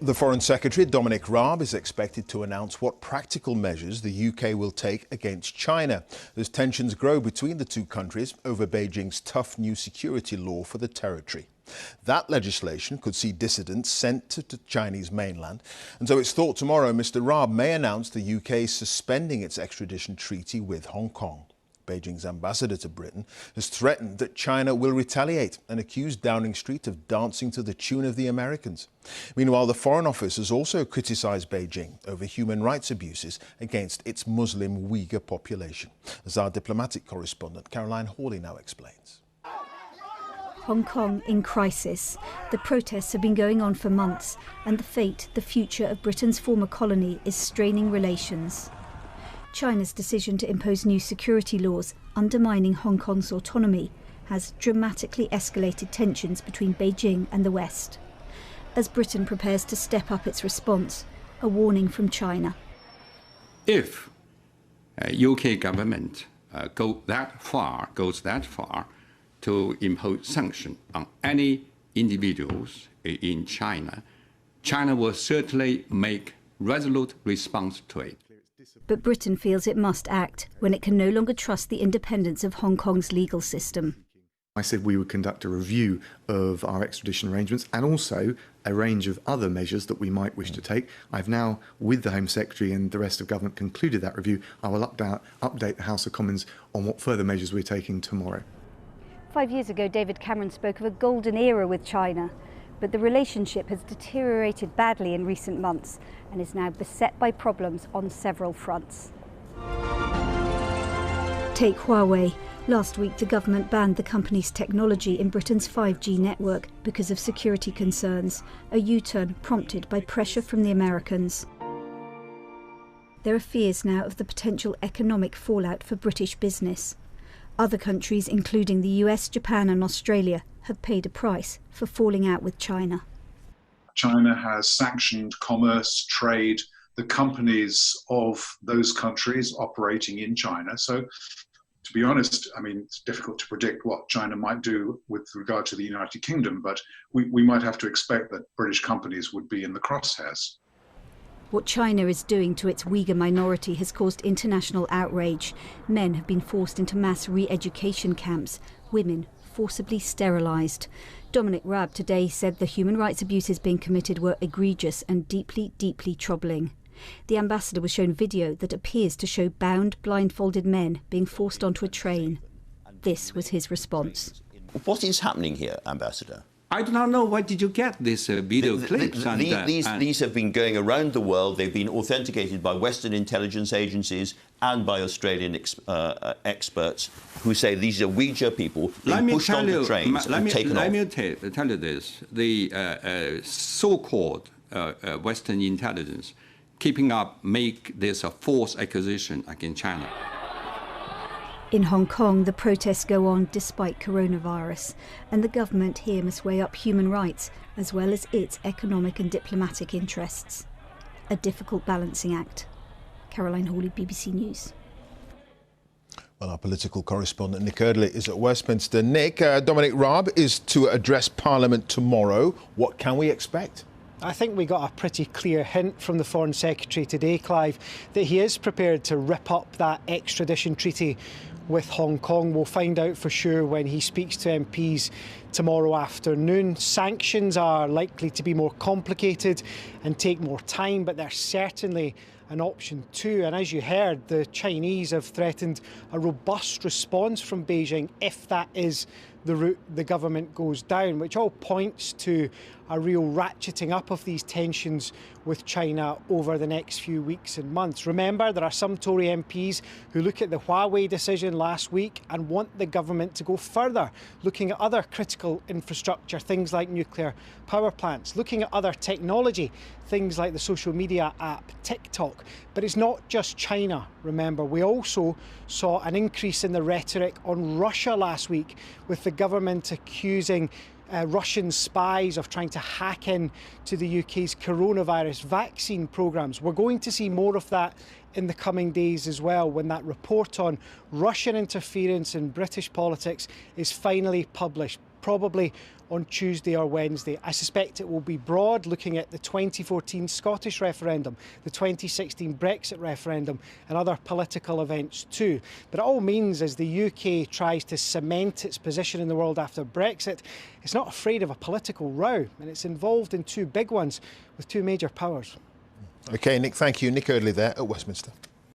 The Foreign Secretary Dominic Raab is expected to announce what practical measures the UK will take against China as tensions grow between the two countries over Beijing's tough new security law for the territory. That legislation could see dissidents sent to the Chinese mainland, and so it's thought tomorrow Mr Raab may announce the UK suspending its extradition treaty with Hong Kong. Beijing's ambassador to Britain has threatened that China will retaliate and accused Downing Street of dancing to the tune of the Americans. Meanwhile, the Foreign Office has also criticised Beijing over human rights abuses against its Muslim Uighur population, as our diplomatic correspondent Caroline Hawley now explains. Hong Kong in crisis. The protests have been going on for months, and the future of Britain's former colony is straining relations. China's decision to impose new security laws undermining Hong Kong's autonomy has dramatically escalated tensions between Beijing and the West. As Britain prepares to step up its response, a warning from China. If UK government goes that far to impose sanctions on any individuals in China, China will certainly make resolute response to it. But Britain feels it must act when it can no longer trust the independence of Hong Kong's legal system. I said we would conduct a review of our extradition arrangements and also a range of other measures that we might wish to take. I've now, with the Home Secretary and the rest of government, concluded that review. I will update the House of Commons on what further measures we're taking tomorrow. 5 years ago, David Cameron spoke of a golden era with China, but the relationship has deteriorated badly in recent months and is now beset by problems on several fronts. Take Huawei. Last week, the government banned the company's technology in Britain's 5G network because of security concerns, a U-turn prompted by pressure from the Americans. There are fears now of the potential economic fallout for British business. Other countries, including the US, Japan and Australia, have paid a price for falling out with China. China has sanctioned commerce, trade, the companies of those countries operating in China. So, to be honest, I mean, it's difficult to predict what China might do with regard to the United Kingdom, but we might have to expect that British companies would be in the crosshairs. What China is doing to its Uyghur minority has caused international outrage. Men have been forced into mass re-education camps, women forcibly sterilised. Dominic Raab today said the human rights abuses being committed were egregious and deeply, deeply troubling. The ambassador was shown video that appears to show bound, blindfolded men being forced onto a train. This was his response. What is happening here, Ambassador? I do not know. Where did you get these video clips? These have been going around the world. They've been authenticated by Western intelligence agencies and by Australian experts who say these are Uyghur people being pushed onto trains and taken off. Let me tell you this. The so-called Western intelligence keeping up make this a false accusation against China. In Hong Kong, the protests go on despite coronavirus, and the government here must weigh up human rights as well as its economic and diplomatic interests. A difficult balancing act. Caroline Hawley, BBC News. Well, our political correspondent Nick Erdley is at Westminster. Nick, Dominic Raab is to address Parliament tomorrow. What can we expect? I think we got a pretty clear hint from the Foreign Secretary today, Clive, that he is prepared to rip up that extradition treaty with Hong Kong. We'll find out for sure when he speaks to MPs tomorrow afternoon. Sanctions are likely to be more complicated and take more time, but they're certainly an option too. And as you heard, the Chinese have threatened a robust response from Beijing if that is the route the government goes down, which all points to a real ratcheting up of these tensions with China over the next few weeks and months. Remember, there are some Tory MPs who look at the Huawei decision last week and want the government to go further, looking at other critical infrastructure, things like nuclear power plants, looking at other technology, things like the social media app TikTok. But it's not just China, remember. We also saw an increase in the rhetoric on Russia last week, with the government accusing Russian spies of trying to hack in to the UK's coronavirus vaccine programmes. We're going to see more of that in the coming days as well, when that report on Russian interference in British politics is finally published. probably on Tuesday or Wednesday. I suspect it will be broad, looking at the 2014 Scottish referendum, the 2016 Brexit referendum and other political events too. But it all means, as the UK tries to cement its position in the world after Brexit, it's not afraid of a political row, and it's involved in two big ones with two major powers. OK, Nick, thank you. Nick Eardley there at Westminster.